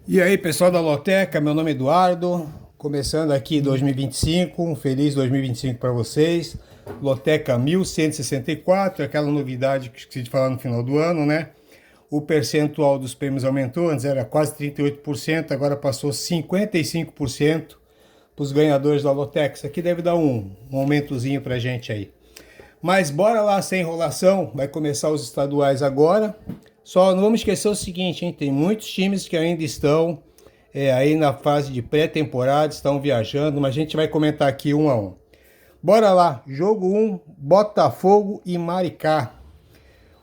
E aí, pessoal da Loteca, meu nome é Eduardo, começando aqui 2025, um feliz 2025 para vocês. Loteca 1164, aquela novidade que esqueci de falar no final do ano, né? O percentual dos prêmios aumentou, antes era quase 38%, agora passou 55% para os ganhadores da Loteca. Isso aqui deve dar um aumentozinho para a gente aí. Mas bora lá, sem enrolação, vai começar os estaduais agora. Só não vamos esquecer o seguinte, hein? Tem muitos times que ainda estão aí na fase de pré-temporada, estão viajando, mas a gente vai comentar aqui um a um. Bora lá, jogo 1, Botafogo e Maricá.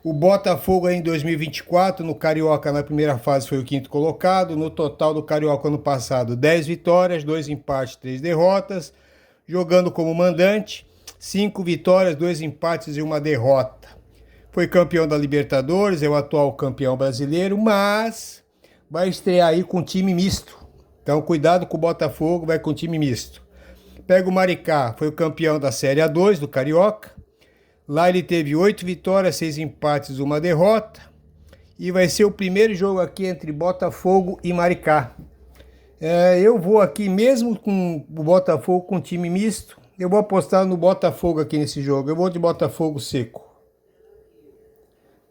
O Botafogo aí em 2024, no Carioca, na primeira fase, foi o quinto colocado. No total do Carioca ano passado, 10 vitórias, 2 empates, 3 derrotas. Jogando como mandante, 5 vitórias, 2 empates e 1 derrota. Foi campeão da Libertadores, é o atual campeão brasileiro, mas vai estrear aí com time misto. Então cuidado com o Botafogo, vai com time misto. Pega o Maricá, foi o campeão da Série A2 do Carioca. Lá ele teve 8 vitórias, 6 empates, 1 derrota. E vai ser o primeiro jogo aqui entre Botafogo e Maricá. Eu vou aqui, mesmo com o Botafogo com time misto, eu vou apostar no Botafogo aqui nesse jogo. Eu vou de Botafogo seco.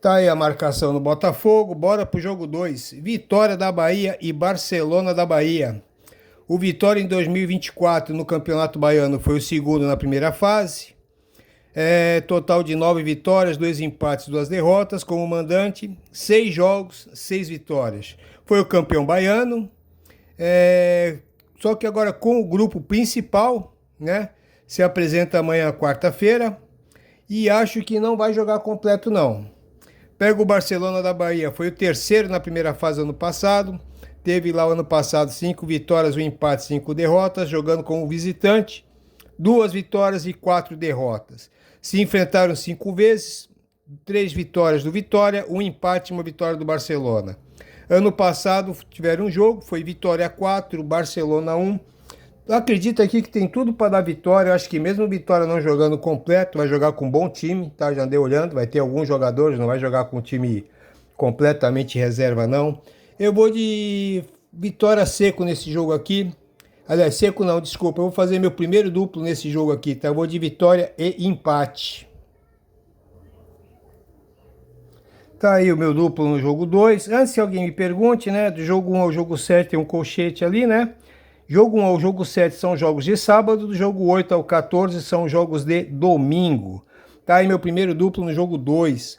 Tá aí a marcação no Botafogo, bora pro jogo 2. Vitória da Bahia e Barcelona da Bahia. O Vitória em 2024 no Campeonato Baiano foi o segundo na primeira fase. Total de 9 vitórias, 2 empates, 2 derrotas. Como mandante, 6 jogos, 6 vitórias. Foi o campeão baiano. Só que agora com o grupo principal, né? Se apresenta amanhã, quarta-feira. E acho que não vai jogar completo, não. Pega o Barcelona da Bahia, foi o terceiro na primeira fase ano passado. Teve lá o ano passado 5 vitórias, 1 empate, 5 derrotas, jogando como visitante. 2 vitórias e 4 derrotas. Se enfrentaram 5 vezes, 3 vitórias do Vitória, 1 empate e 1 vitória do Barcelona. Ano passado tiveram um jogo, foi Vitória 4, Barcelona 1. Eu acredito aqui que tem tudo para dar vitória. Eu acho que mesmo o Vitória não jogando completo, vai jogar com um bom time, tá? Já andei olhando, vai ter alguns jogadores, não vai jogar com um time completamente reserva, não. Eu vou de Vitória seco nesse jogo aqui. Aliás, seco não, desculpa. Eu vou fazer meu primeiro duplo nesse jogo aqui, tá? Eu vou de vitória e empate. Tá aí o meu duplo no jogo 2. Antes que alguém me pergunte, né? Do jogo 1 ao jogo 7 tem um colchete ali, né? Jogo 1 ao jogo 7 são jogos de sábado, do jogo 8 ao 14 são jogos de domingo. Tá aí meu primeiro duplo no jogo 2.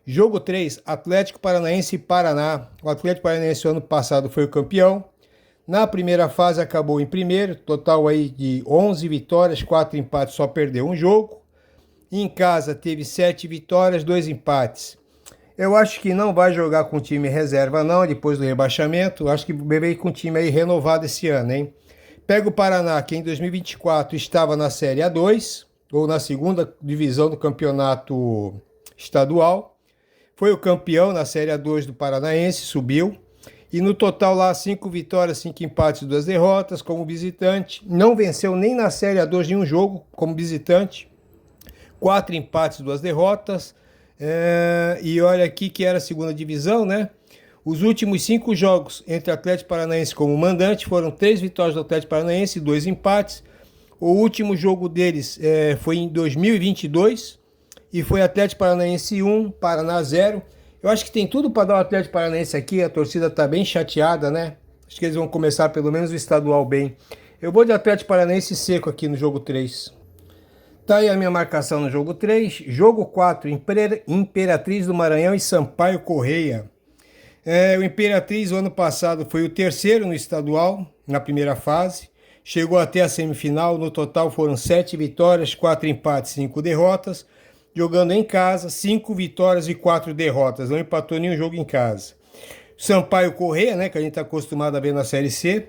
Jogo 3, Atlético Paranaense e Paraná. O Atlético Paranaense ano passado foi o campeão. Na primeira fase acabou em primeiro, total aí de 11 vitórias, 4 empates, só perdeu um jogo. Em casa teve 7 vitórias, 2 empates. Eu acho que não vai jogar com time reserva não, depois do rebaixamento. Acho que veio com time aí renovado esse ano, hein? Pega o Paraná, que em 2024 estava na Série A2, ou na segunda divisão do campeonato estadual. Foi o campeão na Série A2 do Paranaense, subiu. E no total lá, 5 vitórias, 5 empates e 2 derrotas como visitante. Não venceu nem na Série A2 nenhum jogo como visitante. 4 empates e 2 derrotas. E olha aqui que era a segunda divisão, né? Os últimos 5 jogos entre Atlético Paranaense como mandante foram 3 vitórias do Atlético Paranaense e 2 empates. O último jogo deles foi em 2022 e foi Atlético Paranaense 1, Paraná 0. Eu acho que tem tudo para dar o Atlético Paranaense aqui, a torcida tá bem chateada, né? Acho que eles vão começar pelo menos o estadual bem. Eu vou de Atlético Paranaense seco aqui no jogo 3. Tá aí a minha marcação no jogo 3. Jogo 4, Imperatriz do Maranhão e Sampaio Correia. O Imperatriz, o ano passado, foi o terceiro no estadual, na primeira fase. Chegou até a semifinal. No total foram 7 vitórias, 4 empates, 5 derrotas. Jogando em casa, 5 vitórias e 4 derrotas. Não empatou nenhum jogo em casa. Sampaio Correia, né, que a gente está acostumado a ver na Série C.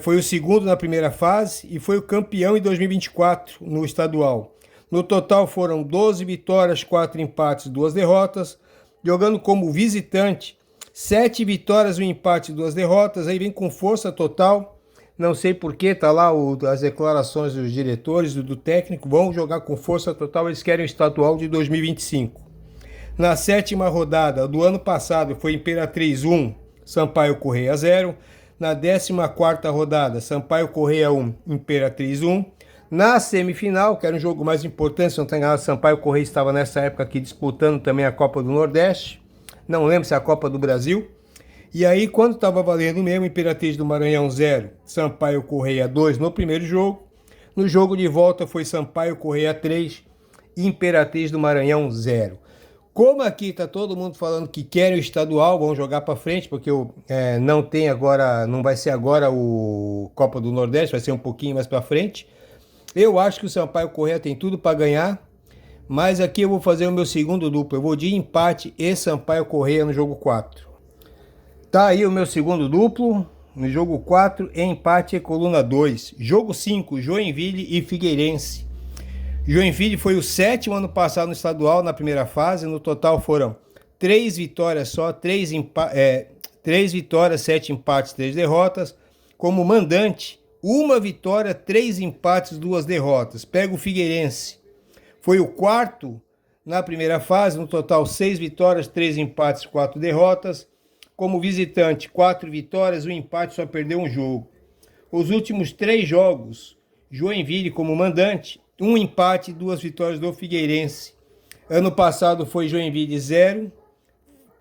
Foi o segundo na primeira fase e foi o campeão em 2024 no estadual. No total foram 12 vitórias, 4 empates, 2 derrotas. Jogando como visitante, 7 vitórias, 1 empate e 2 derrotas. Aí vem com força total. Não sei porquê, tá lá as declarações dos diretores e do técnico. Vão jogar com força total, eles querem o estadual de 2025. Na sétima rodada do ano passado foi Imperatriz 1, Sampaio Correia 0. Na 14ª rodada, Sampaio Correia 1, Imperatriz 1. Na semifinal, que era um jogo mais importante, se não tem nada, Sampaio Correia estava nessa época aqui disputando também a Copa do Nordeste. Não lembro se é a Copa do Brasil. E aí, quando estava valendo mesmo, Imperatriz do Maranhão 0, Sampaio Correia 2 no primeiro jogo. No jogo de volta foi Sampaio Correia 3, Imperatriz do Maranhão 0. Como aqui está todo mundo falando que quer o estadual, vão jogar para frente, porque não tem agora, não vai ser agora o Copa do Nordeste, vai ser um pouquinho mais para frente. Eu acho que o Sampaio Correia tem tudo para ganhar, mas aqui eu vou fazer o meu segundo duplo. Eu vou de empate e Sampaio Correia no jogo 4. Tá aí o meu segundo duplo, no jogo 4, empate e coluna 2. Jogo 5, Joinville e Figueirense. Joinville foi o 7º ano passado no estadual, na primeira fase. No total foram 3 vitórias só, 3 vitórias, 7 empates, 3 derrotas. Como mandante, 1 vitória, 3 empates, 2 derrotas. Pega o Figueirense. Foi o 4º na primeira fase, no total 6 vitórias, 3 empates, 4 derrotas. Como visitante, 4 vitórias, 1 empate, só perdeu um jogo. Os últimos 3 jogos, Joinville como mandante, 1 empate, 2 vitórias do Figueirense. Ano passado foi Joinville 0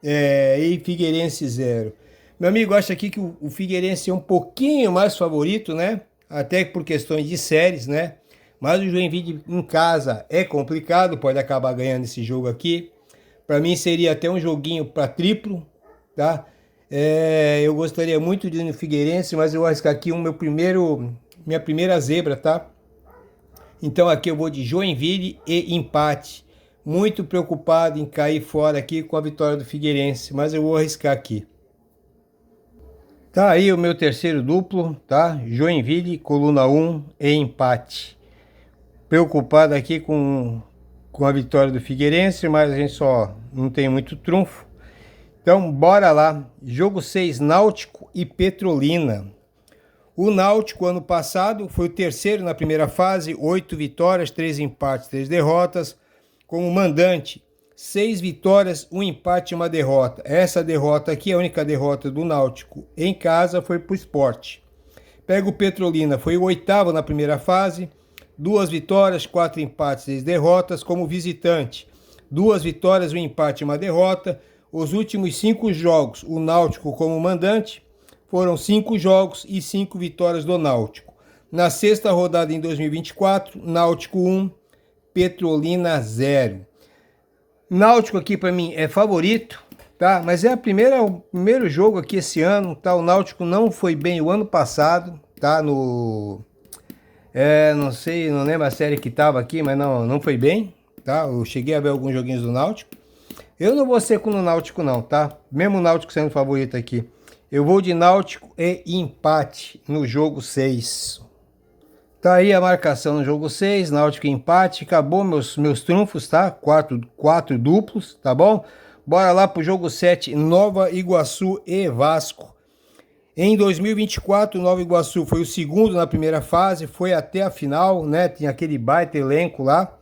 e Figueirense 0. Meu amigo, acha aqui que o Figueirense é um pouquinho mais favorito, né? Até por questões de séries, né? Mas o Joinville em casa é complicado, pode acabar ganhando esse jogo aqui. Para mim seria até um joguinho para triplo, tá? Eu gostaria muito de ir no Figueirense, mas eu vou arriscar aqui minha primeira zebra, tá? Então aqui eu vou de Joinville e empate. Muito preocupado em cair fora aqui com a vitória do Figueirense, mas eu vou arriscar aqui. Tá aí o meu terceiro duplo, tá? Joinville, coluna 1 e empate. Preocupado aqui com a vitória do Figueirense, mas a gente só não tem muito trunfo. Então, bora lá. Jogo 6, Náutico e Petrolina. O Náutico, ano passado, foi o terceiro na primeira fase, 8 vitórias, 3 empates, 3 derrotas. Como mandante, 6 vitórias, 1 empate e 1 derrota. Essa derrota aqui, a única derrota do Náutico em casa, foi para o Sport. Pega o Petrolina, foi o 8º na primeira fase, 2 vitórias, 4 empates, 6 derrotas. Como visitante, 2 vitórias, 1 empate e 1 derrota. Os últimos 5 jogos, o Náutico como mandante, foram 5 jogos e 5 vitórias do Náutico. Na 6ª rodada em 2024, Náutico 1, Petrolina 0. Náutico aqui para mim é favorito, tá? Mas é o primeiro jogo aqui esse ano, tá? O Náutico não foi bem o ano passado, tá? Não sei, não lembro a série que tava aqui, mas não foi bem, tá? Eu cheguei a ver alguns joguinhos do Náutico. Eu não vou ser com o Náutico não, tá? Mesmo o Náutico sendo favorito aqui. Eu vou de Náutico e empate no jogo 6. Tá aí a marcação no jogo 6, Náutico e empate. Acabou meus trunfos, tá? 4 duplos, tá bom? Bora lá pro jogo 7, Nova Iguaçu e Vasco. Em 2024, Nova Iguaçu foi o 2º na primeira fase, foi até a final, né? Tinha aquele baita elenco lá.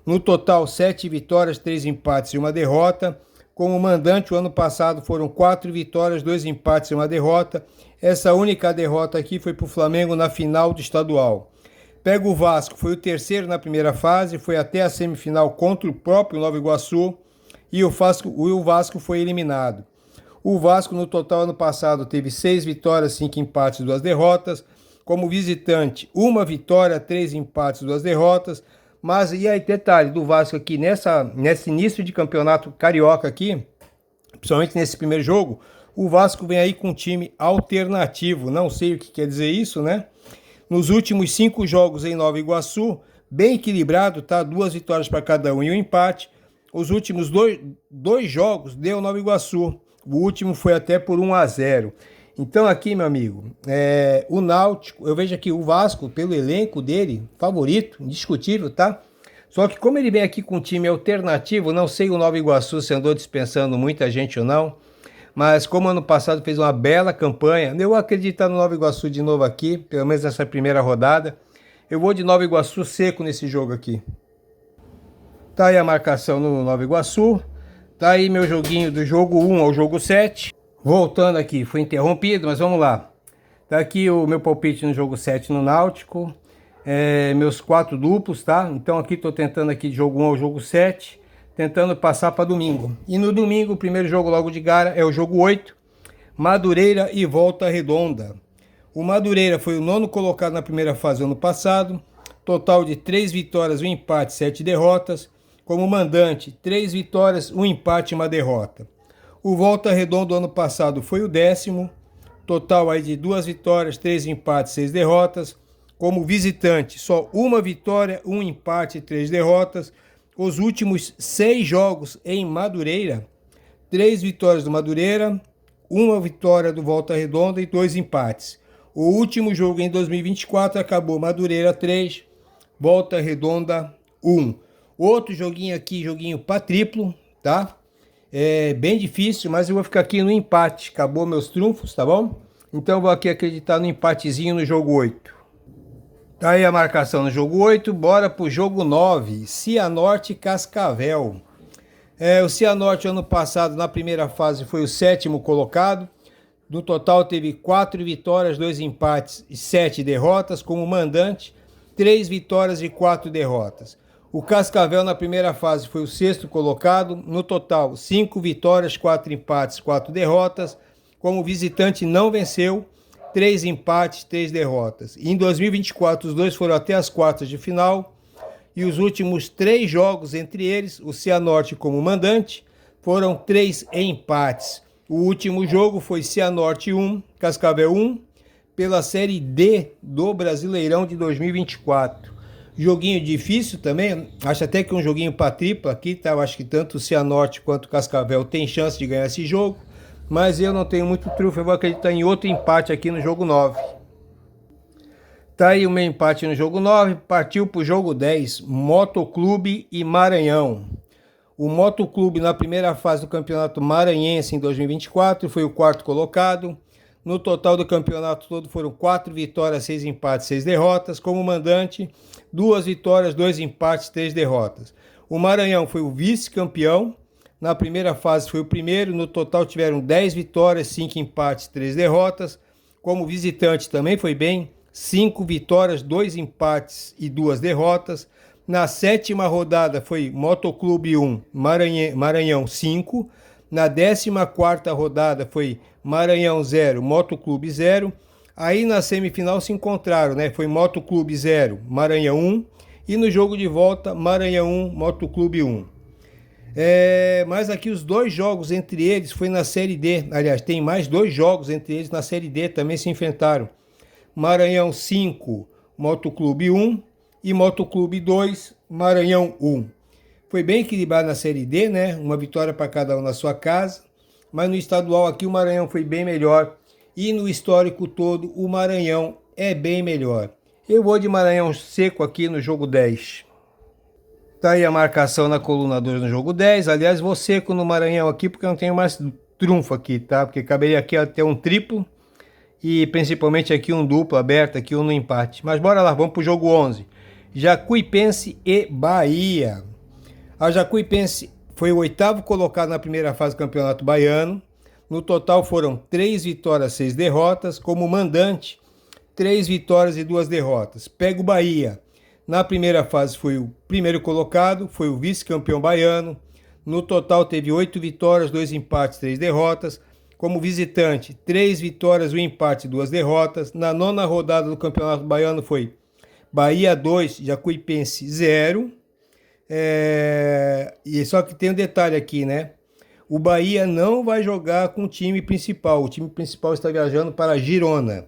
No total, 7 vitórias, 3 empates e 1 derrota. Como mandante, o ano passado foram 4 vitórias, 2 empates e 1 derrota. Essa única derrota aqui foi para o Flamengo na final do estadual. Pega o Vasco, foi o 3º na primeira fase, foi até a semifinal contra o próprio Nova Iguaçu e o Vasco foi eliminado. O Vasco, no total, ano passado, teve 6 vitórias, 5 empates e 2 derrotas. Como visitante, 1 vitória, 3 empates e 2 derrotas. Mas, e aí, detalhe do Vasco aqui, nesse início de campeonato carioca aqui, principalmente nesse primeiro jogo, o Vasco vem aí com um time alternativo. Não sei o que quer dizer isso, né? Nos últimos 5 jogos em Nova Iguaçu, bem equilibrado, tá? 2 vitórias para cada um e 1 empate. Os últimos dois jogos deu Nova Iguaçu. O último foi até por 1-0. Então aqui, meu amigo, o Náutico, eu vejo aqui o Vasco, pelo elenco dele, favorito, indiscutível, tá? Só que como ele vem aqui com um time alternativo, não sei o Nova Iguaçu se andou dispensando muita gente ou não, mas como ano passado fez uma bela campanha, eu vou acreditar no Nova Iguaçu de novo aqui, pelo menos nessa primeira rodada. Eu vou de Nova Iguaçu seco nesse jogo aqui. Tá aí a marcação no Nova Iguaçu. Tá aí meu joguinho do jogo 1 ao jogo 7. Voltando aqui, foi interrompido, mas vamos lá. Tá aqui o meu palpite no jogo 7 no Náutico. Meus 4 duplos, tá? Então aqui tô tentando aqui de jogo 1 ao jogo 7, tentando passar para domingo. E no domingo, o primeiro jogo logo de cara é o jogo 8, Madureira e Volta Redonda. O Madureira foi o 9º colocado na primeira fase do ano passado, total de 3 vitórias, 1 empate, 7 derrotas. Como mandante, 3 vitórias, 1 empate e 1 derrota. O Volta Redonda do ano passado foi o 10º, total aí de 2 vitórias, 3 empates, 6 derrotas. Como visitante, só 1 vitória, 1 empate e 3 derrotas. Os últimos 6 jogos em Madureira, 3 vitórias do Madureira, 1 vitória do Volta Redonda e 2 empates. O último jogo em 2024 acabou Madureira 3, Volta Redonda 1. Outro joguinho aqui, joguinho para triplo, tá? É bem difícil, mas eu vou ficar aqui no empate. Acabou meus trunfos, tá bom? Então eu vou aqui acreditar no empatezinho no jogo 8. Tá aí a marcação no jogo 8, bora pro jogo 9, Cianorte e Cascavel. O Cianorte ano passado na primeira fase foi o 7º colocado. No total teve 4 vitórias, 2 empates e 7 derrotas. Como mandante, 3 vitórias e 4 derrotas. O Cascavel na primeira fase foi o 6º colocado. No total, 5 vitórias, 4 empates, 4 derrotas. Como visitante não venceu, 3 empates, 3 derrotas. Em 2024, os dois foram até as quartas de final. E os últimos 3 jogos entre eles, o Cianorte como mandante, foram 3 empates. O último jogo foi Cianorte 1, Cascavel 1, pela Série D do Brasileirão de 2024. Joguinho difícil também, acho até que um joguinho para tripla aqui, tá? Eu acho que tanto o Cianorte quanto o Cascavel tem chance de ganhar esse jogo. Mas eu não tenho muito trunfo, eu vou acreditar em outro empate aqui no jogo 9. Tá aí o meu empate no jogo 9, partiu pro jogo 10, Motoclube e Maranhão. O Motoclube na primeira fase do Campeonato Maranhense em 2024 foi o 4º colocado. No total do campeonato todo foram 4 vitórias, 6 empates, 6 derrotas. Como mandante, 2 vitórias, 2 empates, 3 derrotas. O Maranhão foi o vice-campeão. Na primeira fase foi o primeiro, no total tiveram 10 vitórias, 5 empates, 3 derrotas. Como visitante também foi bem, 5 vitórias, 2 empates e 2 derrotas. Na 7ª rodada foi Motoclube 1, Maranhão 5. Na 14ª rodada foi Maranhão 0, Motoclube 0. Aí na semifinal se encontraram, né? Foi Motoclube 0, Maranhão 1. E no jogo de volta, Maranhão 1, Motoclube 1. Mas aqui os 2 jogos entre eles foi na Série D. Aliás, tem mais 2 jogos entre eles na Série D, também se enfrentaram. Maranhão 5, Motoclube 1 e Motoclube 2, Maranhão 1. Foi bem equilibrado na Série D, né? Uma vitória para cada um na sua casa. Mas no estadual aqui o Maranhão foi bem melhor. E no histórico todo o Maranhão é bem melhor. Eu vou de Maranhão seco aqui no jogo 10. Tá aí a marcação na coluna 2 no jogo 10. Aliás, vou seco no Maranhão aqui porque eu não tenho mais trunfo aqui, tá? Porque caberia aqui até um triplo e principalmente aqui um duplo aberto, aqui um no empate. Mas bora lá, vamos pro jogo 11. Jacuipense e Bahia. A Jacuipense foi o 8º colocado na primeira fase do Campeonato Baiano. No total foram 3 vitórias, 6 derrotas. Como mandante, 3 vitórias e 2 derrotas. Pega o Bahia. Na primeira fase foi o 1º colocado, foi o vice-campeão baiano. No total teve 8 vitórias, 2 empates, 3 derrotas. Como visitante, 3 vitórias, 1 empate e 2 derrotas. Na 9ª rodada do Campeonato Baiano foi Bahia 2, Jacuipense 0. E só que tem um detalhe aqui, né? O Bahia não vai jogar com o time principal. O time principal está viajando para Girona.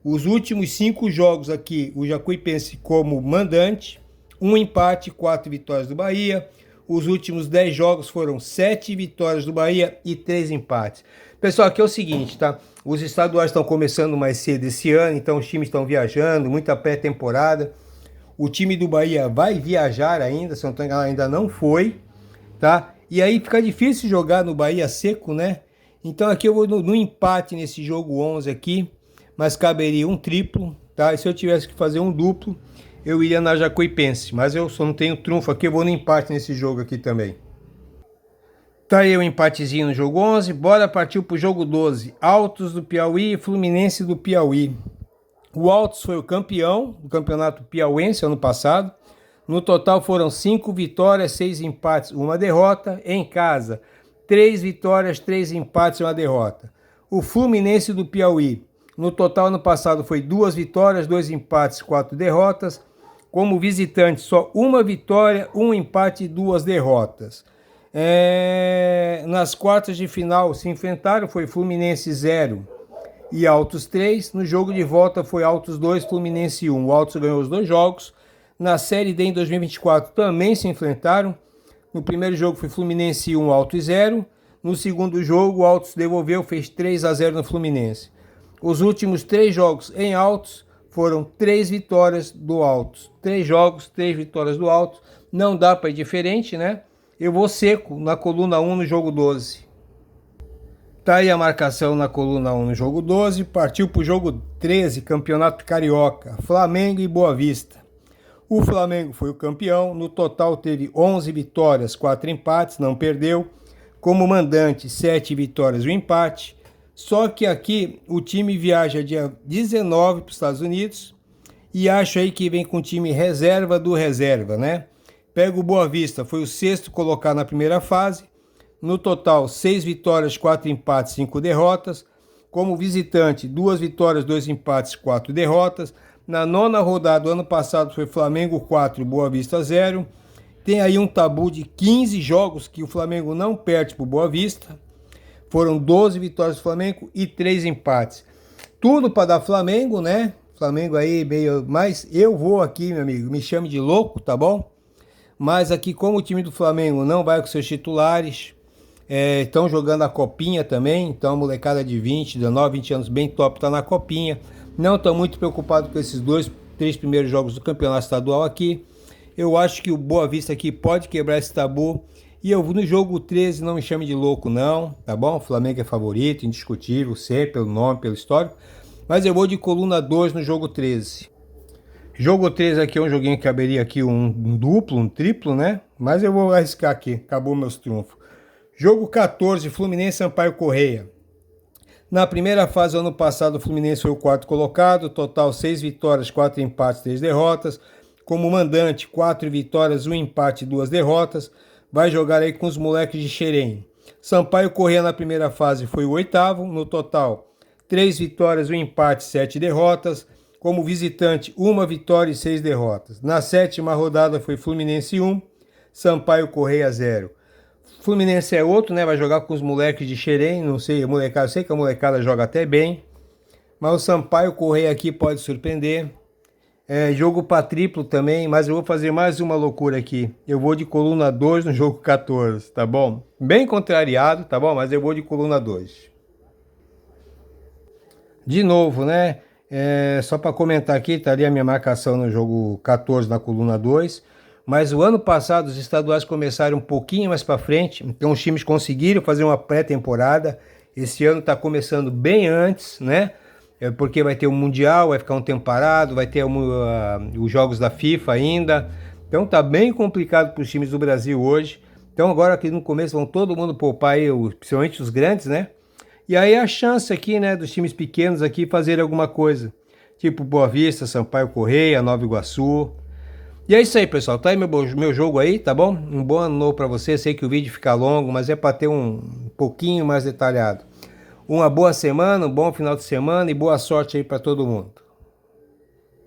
Os últimos 5 jogos aqui, o Jacuipense como mandante, 1 empate, 4 vitórias do Bahia. Os últimos 10 jogos foram 7 vitórias do Bahia e 3 empates. Pessoal, aqui é o seguinte, tá? Os estaduais estão começando mais cedo esse ano, então os times estão viajando, muita pré-temporada. O time do Bahia vai viajar ainda, se eu não estou enganado, ainda não foi, tá? E aí fica difícil jogar no Bahia seco, né? Então aqui eu vou no empate nesse jogo 11 aqui, mas caberia um triplo, tá? E se eu tivesse que fazer um duplo, eu iria na Jacuipense, mas eu só não tenho trunfo aqui, eu vou no empate nesse jogo aqui também. Tá aí o empatezinho no jogo 11, bora partir pro jogo 12. Altos do Piauí e Fluminense do Piauí. O Altos foi o campeão do campeonato piauense ano passado. No total foram 5 vitórias, 6 empates, 1 derrota. Em casa, 3 vitórias, 3 empates e 1 derrota. O Fluminense do Piauí, no total ano passado foi 2 vitórias, 2 empates, 4 derrotas. Como visitante, só 1 vitória, 1 empate e 2 derrotas. Nas quartas de final se enfrentaram, foi Fluminense 0 e Altos 3. No jogo de volta foi Altos 2, Fluminense 1. O Altos ganhou os 2 jogos. Na Série D em 2024 também se enfrentaram. No primeiro jogo foi Fluminense 1, Altos 0. No segundo jogo, o Altos devolveu, fez 3-0 no Fluminense. Os últimos 3 jogos em Altos foram 3 vitórias do Altos. 3 jogos, 3 vitórias do Altos. Não dá para ir diferente, né? Eu vou seco na coluna 1 no jogo 12. Tá aí a marcação na coluna 1 no jogo 12. Partiu para o jogo 13, Campeonato Carioca. Flamengo e Boa Vista. O Flamengo foi o campeão. No total teve 11 vitórias, 4 empates, não perdeu. Como mandante, 7 vitórias e 1 empate. Só que aqui o time viaja dia 19 para os Estados Unidos. E acho aí que vem com o time reserva do reserva, né? Pega o Boa Vista, foi o 6º colocado na primeira fase. No total, 6 vitórias, 4 empates, 5 derrotas. Como visitante, 2 vitórias, 2 empates, 4 derrotas. Na 9ª rodada do ano passado foi Flamengo 4, Boa Vista 0. Tem aí um tabu de 15 jogos que o Flamengo não perde para o Boa Vista. Foram 12 vitórias do Flamengo e 3 empates. Tudo para dar Flamengo, né? Flamengo aí meio... Mas eu vou aqui, meu amigo, me chame de louco, tá bom? Mas aqui, como o time do Flamengo não vai com seus titulares, estão jogando a copinha também, então a molecada de 20, 19, 20 anos bem top está na copinha. Não estou muito preocupado com esses 3 primeiros jogos do campeonato estadual aqui. Eu acho que o Boa Vista aqui pode quebrar esse tabu. E eu vou no jogo 13, não me chame de louco não, tá bom? O Flamengo é favorito, indiscutível, sei, pelo nome, pelo histórico. Mas eu vou de coluna 2 no jogo 13. Jogo 3 aqui é um joguinho que caberia aqui um duplo, um triplo, né? Mas eu vou arriscar aqui, acabou meus triunfos. Jogo 14, Fluminense Sampaio Correia. Na primeira fase do ano passado, o Fluminense foi o 4º colocado, total 6 vitórias, 4 empates, 3 derrotas. Como mandante, 4 vitórias, 1 empate e 2 derrotas. Vai jogar aí com os moleques de Xerém. Sampaio Correia na primeira fase foi o 8º, no total 3 vitórias, 1 empate, 7 derrotas. Como visitante, 1 vitória e 6 derrotas. Na 7ª rodada foi Fluminense 1, Sampaio Correia 0. Fluminense é outro, né? Vai jogar com os moleques de Xerém, não sei, a molecada, eu sei que a molecada joga até bem. Mas o Sampaio Correia aqui pode surpreender. Jogo para triplo também, mas eu vou fazer mais uma loucura aqui. Eu vou de coluna 2 no jogo 14, tá bom? Bem contrariado, tá bom? Mas eu vou de coluna 2. De novo, né? Só para comentar aqui, estaria a minha marcação no jogo 14 na coluna 2. Mas o ano passado os estaduais começaram um pouquinho mais para frente, então os times conseguiram fazer uma pré-temporada. Esse ano está começando bem antes, né? Porque vai ter o Mundial, vai ficar um tempo parado, vai ter os jogos da FIFA ainda. Então tá bem complicado para os times do Brasil hoje. Então agora aqui no começo vão todo mundo poupar aí, principalmente os grandes, né? E aí a chance aqui, né, dos times pequenos aqui fazer alguma coisa. Tipo Boa Vista, Sampaio Correia, Nova Iguaçu. E é isso aí, pessoal. Tá aí meu jogo aí, tá bom? Um bom ano novo pra você. Sei que o vídeo fica longo, mas é para ter um pouquinho mais detalhado. Uma boa semana, um bom final de semana e boa sorte aí para todo mundo.